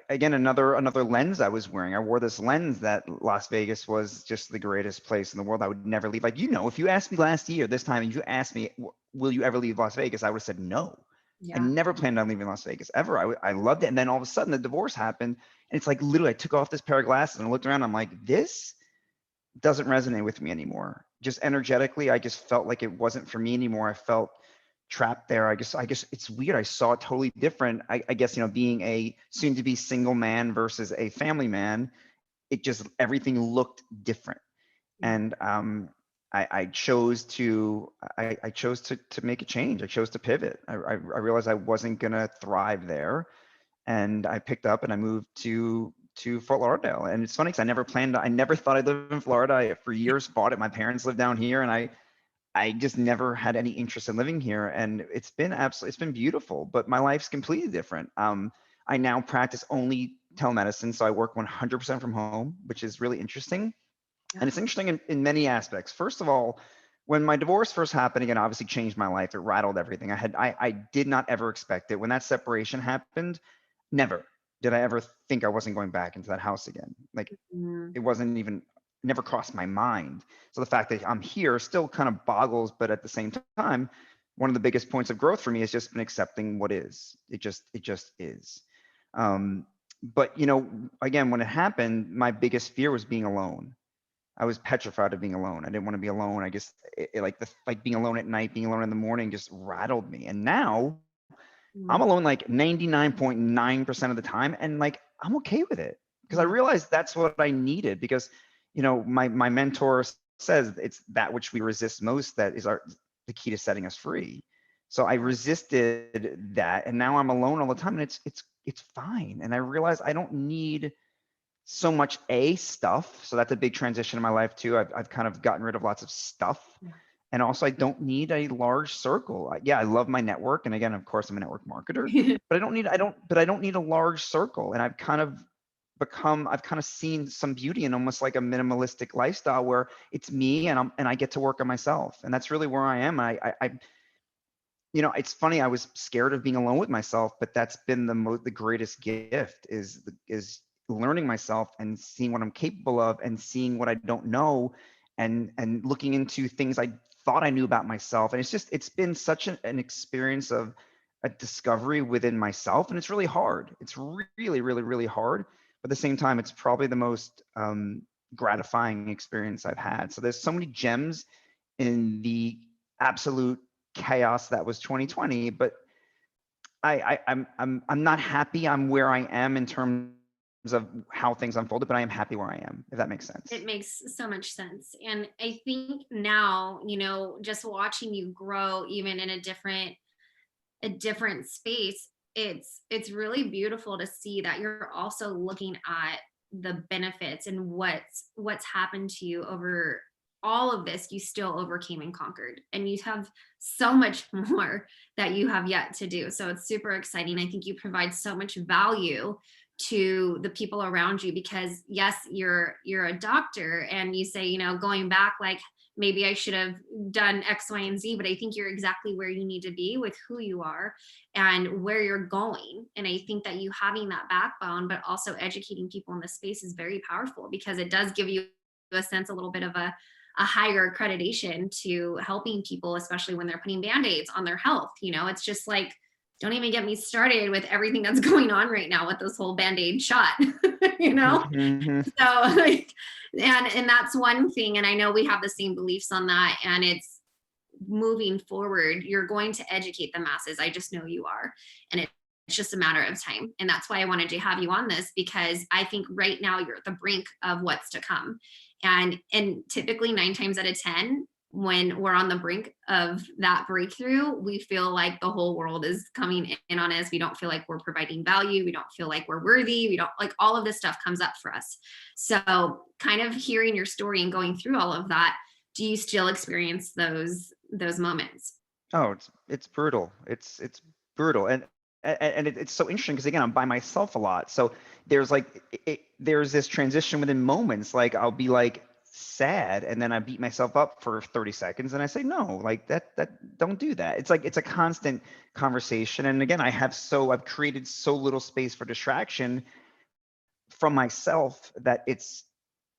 again, another lens I was wearing. I wore this lens that Las Vegas was just the greatest place in the world. I would never leave. Like, if you asked me last year, this time, and you asked me, will you ever leave Las Vegas? I would have said no. I Yeah. never planned on leaving Las Vegas ever. I loved it. And then all of a sudden the divorce happened. And it's like, literally, I took off this pair of glasses and I looked around. I'm like, this doesn't resonate with me anymore. Just energetically, I just felt like it wasn't for me anymore. I felt trapped there. I guess it's weird. I saw it totally different. I guess, being a soon to be single man versus a family man, everything looked different. Yeah. And I chose to make a change. I chose to pivot. I realized I wasn't gonna thrive there, and I picked up and I moved to Fort Lauderdale. And it's funny because I never thought I'd live in Florida. I, for years, bought it. My parents lived down here, and I just never had any interest in living here, and it's been beautiful, but my life's completely different. I now practice only telemedicine, so I work 100% from home, which is really interesting. And it's Yeah. interesting in many aspects. First of all, when my divorce first happened, again, obviously changed my life. It rattled everything. I did not ever expect it. When that separation happened, never did I ever think I wasn't going back into that house again. Like, Mm. it wasn't even, never crossed my mind. So the fact that I'm here still kind of boggles, but at the same time, one of the biggest points of growth for me has just been accepting what is. It just is. Um, but again, when it happened, my biggest fear was being alone. I was petrified of being alone. I didn't want to be alone. I just like being alone at night, being alone in the morning just rattled me. And now I'm Mm. alone like 99.9% of the time, and like I'm okay with it because I Yeah. realized that's what I needed. Because my mentor says it's that which we resist most that is the key to setting us free. So I resisted that, and now I'm alone all the time, and it's fine. And I realize I don't need so much stuff. So that's a big transition in my life too. I've kind of gotten rid of lots of stuff. Yeah. And also I don't need a large circle. Yeah, I love my network. And again, of course, I'm a network marketer, but I don't need a large circle. And I've kind of seen some beauty in almost like a minimalistic lifestyle where it's me and I get to work on myself. And that's really where I am. It's funny. I was scared of being alone with myself, but that's been the greatest gift is learning myself and seeing what I'm capable of and seeing what I don't know, and looking into things I thought I knew about myself. And it's been such an experience of a discovery within myself, and it's really hard. It's really, really, really hard. But at the same time, it's probably the most gratifying experience I've had. So there's so many gems in the absolute chaos that was 2020, but I'm not happy I'm where I am in terms of how things unfolded, but I am happy where I am, if that makes It sense. makes so much sense. And I think now, just watching you grow even in a different space, it's really beautiful to see that you're also looking at the benefits and what's happened to you over all of this. You still overcame and conquered, and you have so much more that you have yet to do. So it's super exciting. I think you provide so much value to the people around you, because yes, you're a doctor, and you say, going back, like, maybe I should have done X, Y, and Z, but I think you're exactly where you need to be with who you are and where you're going. And I think that you having that backbone, but also educating people in this space is very powerful, because it does give you a sense, a little bit of a higher accreditation to helping people, especially when they're putting band-aids on their health. It's just like, don't even get me started with everything that's going on right now with this whole band-aid shot, you know? Mhm. So like, and that's one thing. And I know we have the same beliefs on that. And it's moving forward, you're going to educate the masses. I just know you are. And it's just a matter of time. And that's why I wanted to have you on this, because I think right now you're at the brink of what's to come. And typically 9 times out of 10, when we're on the brink of that breakthrough, we feel like the whole world is coming in on us. We don't feel like we're providing value. We don't feel like we're worthy. We don't, like, all of this stuff comes up for us. So kind of hearing your story and going through all of that, do you still experience those moments? Oh, it's brutal. It's brutal. And it's so interesting because again, I'm by myself a lot. So there's like there's this transition within moments. Like I'll be like sad, and then I beat myself up for 30 seconds, and I say no, like that don't do that. It's like it's a constant conversation. And again, I've created so little space for distraction from myself that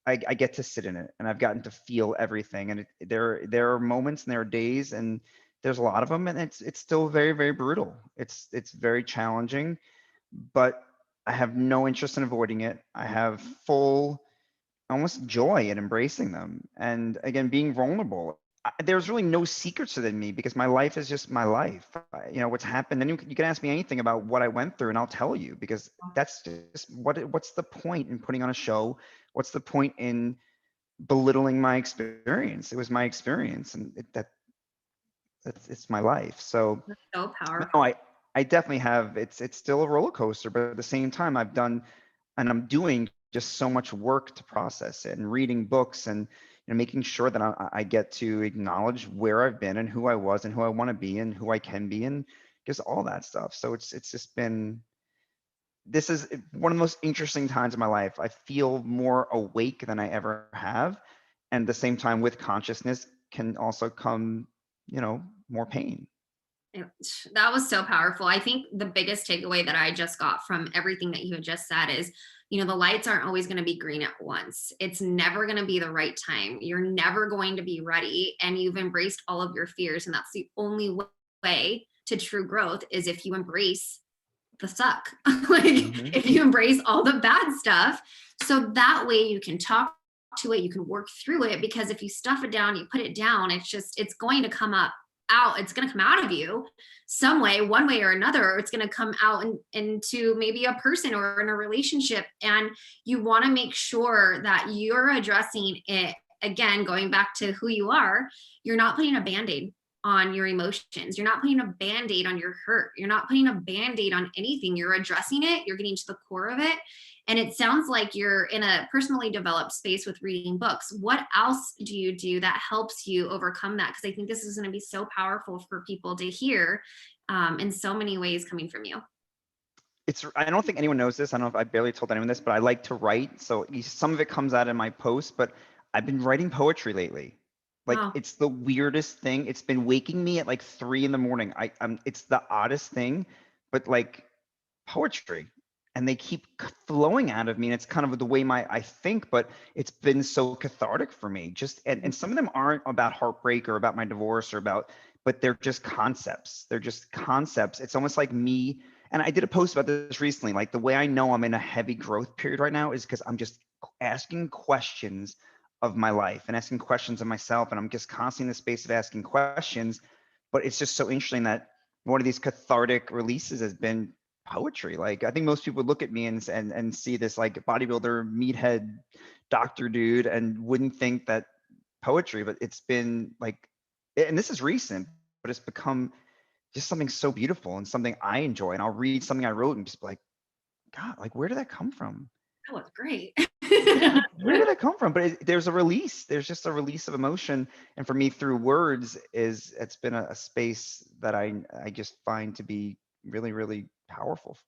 I get to sit in it, and I've gotten to feel everything. And there are moments and there are days, and there's a lot of them, and it's still very, very brutal. It's very challenging, but I have no interest in avoiding it. I have full almost joy in embracing them, and again being vulnerable. There's really no secrets within me because my life is just my life. What's happened, and you can ask me anything about what I went through and I'll tell you, because that's just what's the point in putting on a show? What's the point in belittling my experience? It was my experience, and it's my life. So That's so no, powerful. I definitely have. It's still a roller coaster, but at the same time, I'm doing just so much work to process it, and reading books, and making sure that I get to acknowledge where I've been and who I was and who I want to be and who I can be and just all that stuff. So it's just been, this is one of the most interesting times of my life. I feel more awake than I ever have. And at the same time, with consciousness can also come, more pain. That was so powerful. I think the biggest takeaway that I just got from everything that you had just said is, the lights aren't always going to be green at once. It's never going to be the right time. You're never going to be ready. And you've embraced all of your fears. And that's the only way to true growth is if you embrace the suck. Like if you embrace all the bad stuff. So that way you can talk to it, you can work through it, because if you stuff it down, you put it down, it's going to come out. It's going to come out of you some way, one way or another, or it's going to come out into maybe a person or in a relationship. And you want to make sure that you're addressing it. Again, going back to who you are, you're not putting a Band-Aid on your emotions. You're not putting a Band-Aid on your hurt. You're not putting a Band-Aid on anything. You're addressing it. You're getting to the core of it. And it sounds like you're in a personally developed space with reading books. What else do you do that helps you overcome that? Because I think this is going to be so powerful for people to hear in so many ways coming from you. I don't think anyone knows this. I don't know if I barely told anyone this, but I like to write. So some of it comes out in my posts, but I've been writing poetry lately. Like, Wow. It's the weirdest thing. It's been waking me at like 3 a.m. It's the oddest thing, but like poetry, and they keep flowing out of me. And it's kind of the way I think, but it's been so cathartic for me. And some of them aren't about heartbreak or about my divorce but they're just concepts. They're just concepts. It's almost like me. And I did a post about this recently. Like, the way I know I'm in a heavy growth period right now is because I'm just asking questions of my life and asking questions of myself. And I'm just constantly in the space of asking questions. But it's just so interesting that one of these cathartic releases has been poetry. Like, I think most people would look at me and see this like bodybuilder, meathead doctor dude and wouldn't think that poetry, but it's been like, and this is recent, but it's become just something so beautiful and something I enjoy. And I'll read something I wrote and just be like, God, like, where did that come from? That was great. Yeah, like, where did that come from? But there's a release. There's just a release of emotion. And for me, through words, it's been a space that I just find to be really, really powerful.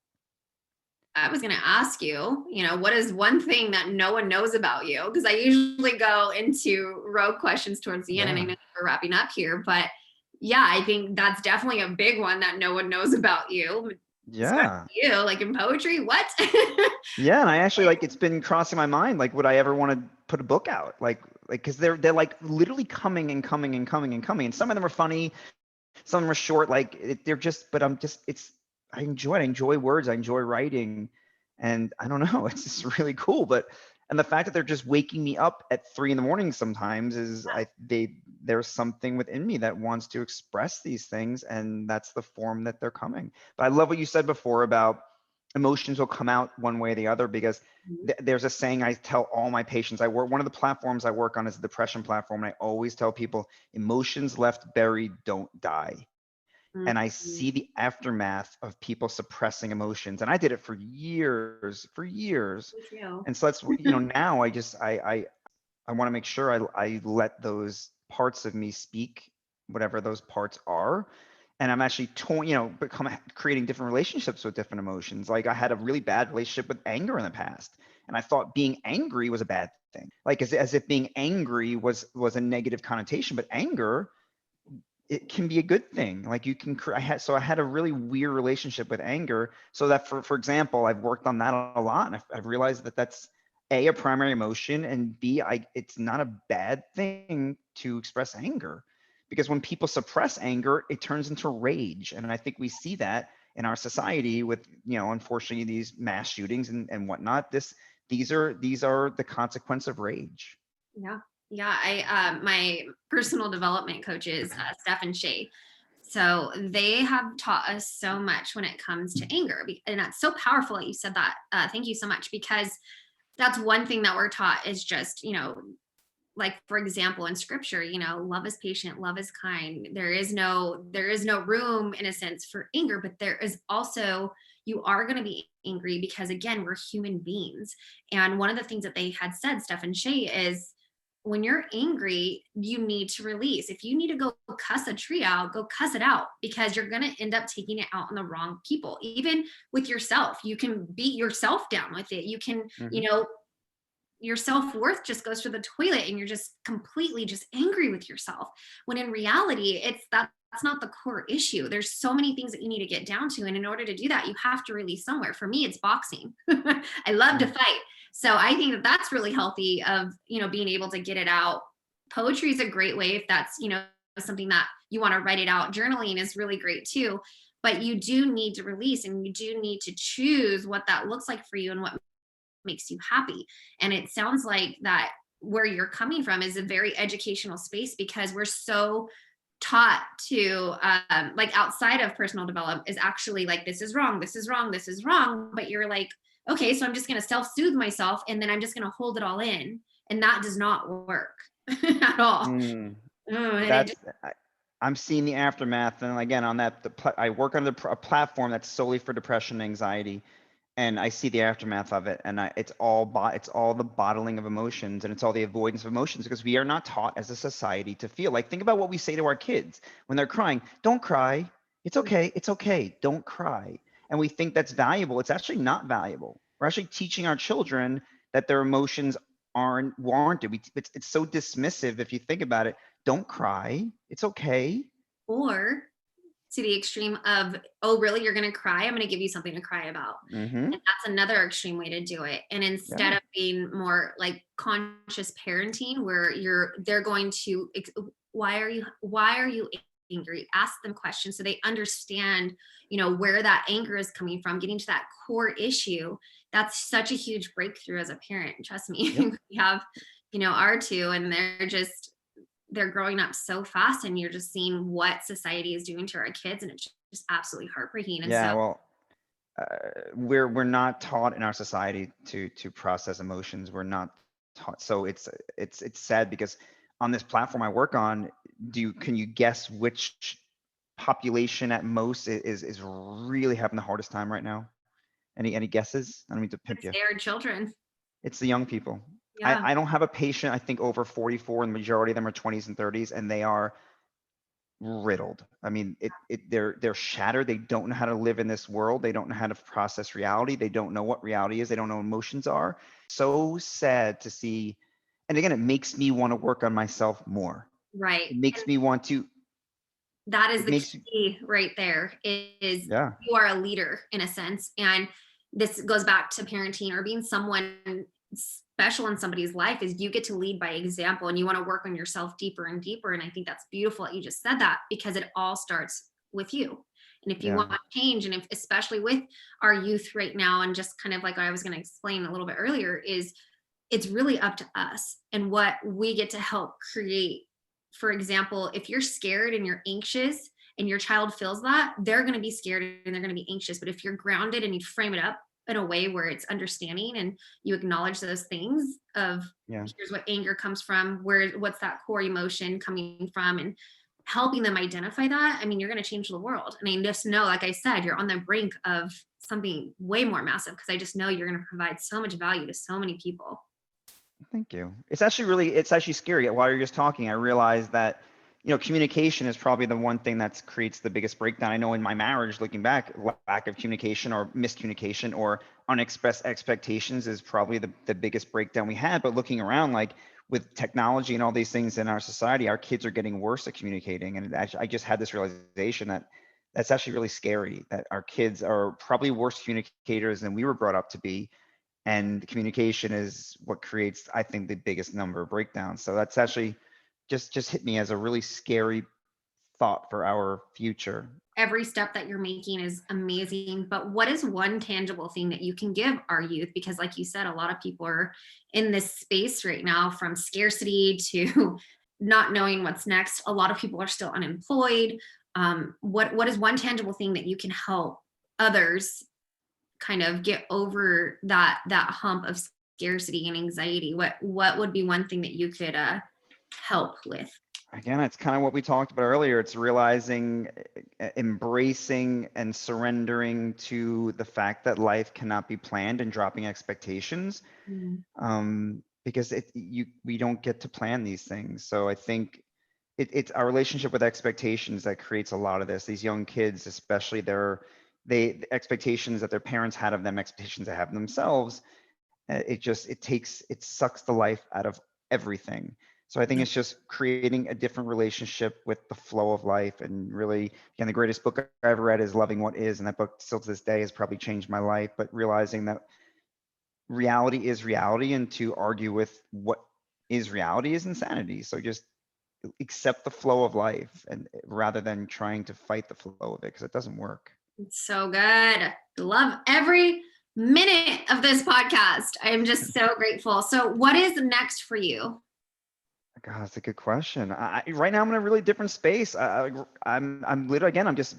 I was going to ask you, what is one thing that no one knows about you? Because I usually go into rogue questions towards the end, and I know we're wrapping up here, but yeah, I think that's definitely a big one that no one knows about you. Yeah. You, like in poetry, what? Yeah, and I actually, like, it's been crossing my mind, like, would I ever want to put a book out? Like, because they're like literally coming and coming and coming and coming, and some of them are funny, some of them are short. Like, they're just, but I enjoy words, I enjoy writing, and I don't know, it's just really cool. And the fact that they're just waking me up at 3 a.m. sometimes is, there's something within me that wants to express these things, and that's the form that they're coming. But I love what you said before about emotions will come out one way or the other, because there's a saying I tell all my patients. One of the platforms I work on is a depression platform, and I always tell people, emotions left buried don't die. And I see the aftermath of people suppressing emotions. And I did it for years. And so that's, now I want to make sure I let those parts of me speak, whatever those parts are. And I'm actually creating different relationships with different emotions. Like, I had a really bad relationship with anger in the past, and I thought being angry was a bad thing. Like, as if being angry was a negative connotation, but anger, it can be a good thing. Like, you can, I had a really weird relationship with anger. So that for example, I've worked on that a lot. And I've realized that that's a primary emotion, and B, it's not a bad thing to express anger, because when people suppress anger, it turns into rage. And I think we see that in our society with, unfortunately, these mass shootings and whatnot. These are the consequence of rage. Yeah. Yeah, my personal development coach is Steph and Shay. So they have taught us so much when it comes to anger. And that's so powerful that you said that. Thank you so much, because that's one thing that we're taught is just, like, for example, in scripture, love is patient, love is kind. There is no room, in a sense, for anger, but there is also, you are going to be angry because, again, we're human beings. And one of the things that they had said, Steph and Shay, is when you're angry, you need to release. If you need to go cuss a tree out, go cuss it out, because you're going to end up taking it out on the wrong people. Even with yourself, you can beat yourself down with it. You can, Mhm. your self-worth just goes to the toilet and you're just completely just angry with yourself, when in reality that's not the core issue. There's so many things that you need to get down to, and in order to do that, you have to release somewhere. For me, it's boxing. I love to Mm. fight, so I think that that's really healthy, of being able to get it out. Poetry is a great way, if that's something that you want to write it out. Journaling is really great too, but you do need to release, and you do need to choose what that looks like for you and what makes you happy. And it sounds like that where you're coming from is a very educational space, because we're so taught to like, outside of personal development, is actually like, this is wrong, this is wrong, this is wrong. But you're like, okay, so I'm just going to self-soothe myself, and then I'm just going to hold it all in, and that does not work at all. Mm. And it That's just, I'm seeing the aftermath, and again on that, I work on a platform that's solely for depression and anxiety, and I see the aftermath of it, and it's all the bottling of emotions, and it's all the avoidance of emotions, because we are not taught as a society to feel. Like, think about what we say to our kids when they're crying. Don't cry. It's okay. It's okay. Don't cry. And we think that's valuable. It's actually not valuable. We're actually teaching our children that their emotions aren't warranted. It's so dismissive if you think about it. Don't cry. It's okay. or to the extreme of, oh really, you're going to cry, I'm going to give you something to cry about. Mm-hmm. And that's another extreme way to do it. And instead Yeah. of being more like conscious parenting, where they're going to, why are you angry? Ask them questions so they understand, where that anger is coming from, getting to that core issue. That's such a huge breakthrough as a parent. Trust me. Yep. We have, our two, and they're growing up so fast, and you're just seeing what society is doing to our kids, and it's just absolutely heartbreaking. And Yeah. so, Well, we're not taught in our society to process emotions. We're not taught. So it's sad, because on this platform I work on, can you guess which population at most is really having the hardest time right now? Any guesses? I don't mean to pimp it's you. their children. It's the young people. Yeah. I don't have a patient, I think, over 44, and the majority of them are 20s and 30s, and they are riddled. I mean, they're shattered. They don't know how to live in this world. They don't know how to process reality. They don't know what reality is. They don't know what emotions are. So sad to see. And again, it makes me want to work on myself more. Right. It makes me want to, That is it the makes, key right there, is yeah, you are a leader in a sense. And this goes back to parenting, or being someone special in somebody's life, is you get to lead by example, and you want to work on yourself deeper and deeper. And I think that's beautiful that you just said that, because it all starts with you. And if you yeah. want change, and if, especially with our youth right now, and just kind of like I was going to explain a little bit earlier, is it's really up to us and what we get to help create. For example, if you're scared and you're anxious, and your child feels that, they're going to be scared and they're going to be anxious. But if you're grounded and you frame it up in a way where it's understanding, and you acknowledge those things of, Yeah. here's what anger comes from, what's that core emotion coming from, and helping them identify that, I mean, you're going to change the world. I mean, just know, like I said, you're on the brink of something way more massive, because I just know you're going to provide so much value to so many people. Thank you. It's actually scary. While you're just talking, I realized that, communication is probably the one thing that creates the biggest breakdown. I know in my marriage, looking back, lack of communication or miscommunication or unexpressed expectations is probably the biggest breakdown we had. But looking around, like with technology and all these things in our society, our kids are getting worse at communicating. And I just had this realization that that's actually really scary, that our kids are probably worse communicators than we were brought up to be. And communication is what creates, I think, the biggest number of breakdowns. So that's actually just hit me as a really scary thought for our future. Every step that you're making is amazing, but what is one tangible thing that you can give our youth? Because like you said, a lot of people are in this space right now, from scarcity to not knowing what's next. A lot of people are still unemployed. What is one tangible thing that you can help others kind of get over that hump of scarcity and anxiety? What would be one thing that you could help with? Again, it's kind of what we talked about earlier. It's realizing, embracing, and surrendering to the fact that life cannot be planned, and dropping expectations. Mm. because we don't get to plan these things. So I think it's our relationship with expectations that creates a lot of this. These young kids, especially, the expectations that their parents had of them, expectations they have themselves. It sucks the life out of everything. So I think it's just creating a different relationship with the flow of life. And really, again, the greatest book I ever read is Loving What Is, and that book still to this day has probably changed my life. But realizing that reality is reality, and to argue with what is reality is insanity. So just accept the flow of life, and rather than trying to fight the flow of it, because it doesn't work. It's so good. Love every minute of this podcast. I'm just so grateful. So what is next for you? God, that's a good question. Right now I'm in a really different space. I'm literally, again, I'm just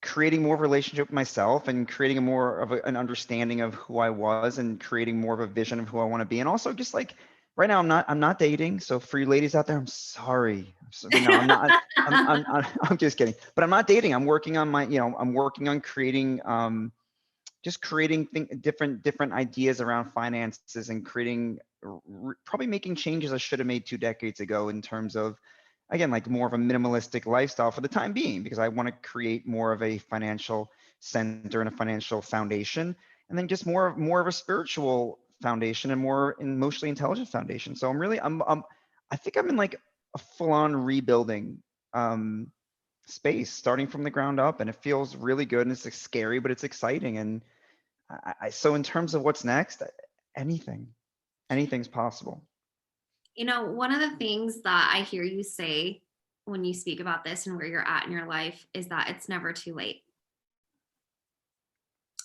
creating more of a relationship with myself, and creating more of an understanding of who I was, and creating more of a vision of who I want to be. And also just like right now I'm not dating. So for you ladies out there, I'm sorry. No, I'm not. I'm just kidding. But I'm not dating. I'm working on I'm working on creating, just creating different ideas around finances, and creating, probably making changes I should have made 2 decades ago, in terms of, again, like more of a minimalistic lifestyle for the time being, because I want to create more of a financial center and a financial foundation, and then just more of a spiritual foundation, and more emotionally intelligent foundation. So I think I'm in like a full-on rebuilding space, starting from the ground up, and it feels really good, and it's scary, but it's exciting. And so in terms of what's next, anything's possible. One of the things that I hear you say when you speak about this and where you're at in your life is that it's never too late.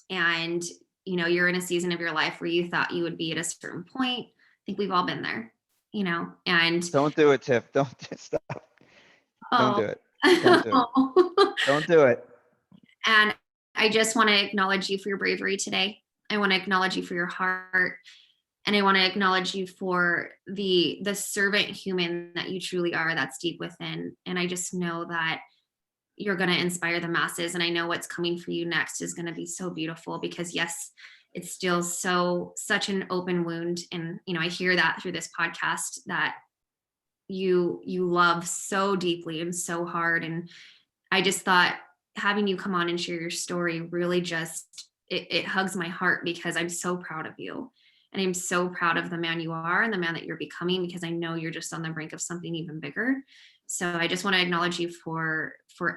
And, you're in a season of your life where you thought you would be at a certain point. I think we've all been there, and Don't do it, Tiff. Don't stop. Don't do it. Don't do it. Don't do it. And I just want to acknowledge you for your bravery today. I want to acknowledge you for your heart. And I want to acknowledge you for the servant human that you truly are, that's deep within. And I just know that you're going to inspire the masses. And I know what's coming for you next is going to be so beautiful, because yes, it's still such an open wound. And, I hear that through this podcast, that you love so deeply and so hard. And I just thought having you come on and share your story really just, it hugs my heart, because I'm so proud of you. And I'm so proud of the man you are and the man that you're becoming, because I know you're just on the brink of something even bigger. So I just want to acknowledge you for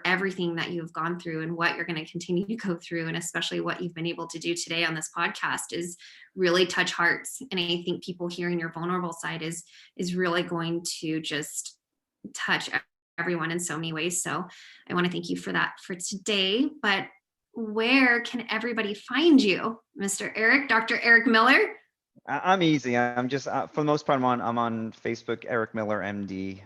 everything that you've gone through, and what you're going to continue to go through. And especially what you've been able to do today on this podcast is really touch hearts. And I think people hearing your vulnerable side is really going to just touch everyone in so many ways. So I want to thank you for that for today. But where can everybody find you, Mr. Eric, Dr. Eric Miller? I'm easy. I'm just, for the most part, I'm on Facebook, Eric Miller, MD.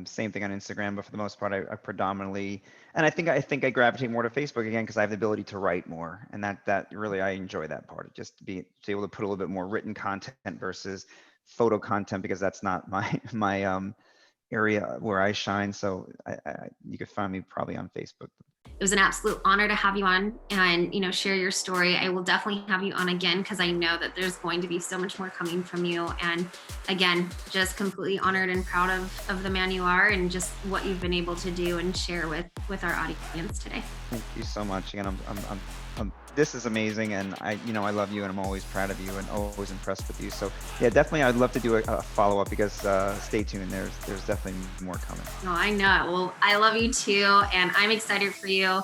Same thing on Instagram, but for the most part, I predominantly, and I think I gravitate more to Facebook, again, because I have the ability to write more, and that really, I enjoy that part, just to be able to put a little bit more written content versus photo content, because that's not my area where I shine. So you could find me probably on Facebook. It was an absolute honor to have you on and, share your story. I will definitely have you on again, because I know that there's going to be so much more coming from you. And again, just completely honored and proud of the man you are, and just what you've been able to do and share with our audience today. Thank you so much. Again, this is amazing, and I love you, and I'm always proud of you, and always impressed with you. So yeah, definitely, I'd love to do a follow-up, because stay tuned. There's definitely more coming. Oh, I know. Well, I love you too, and I'm excited for you.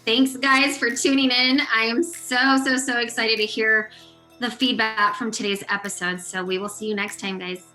Thanks, guys, for tuning in. I am so excited to hear the feedback from today's episode. So we will see you next time, guys.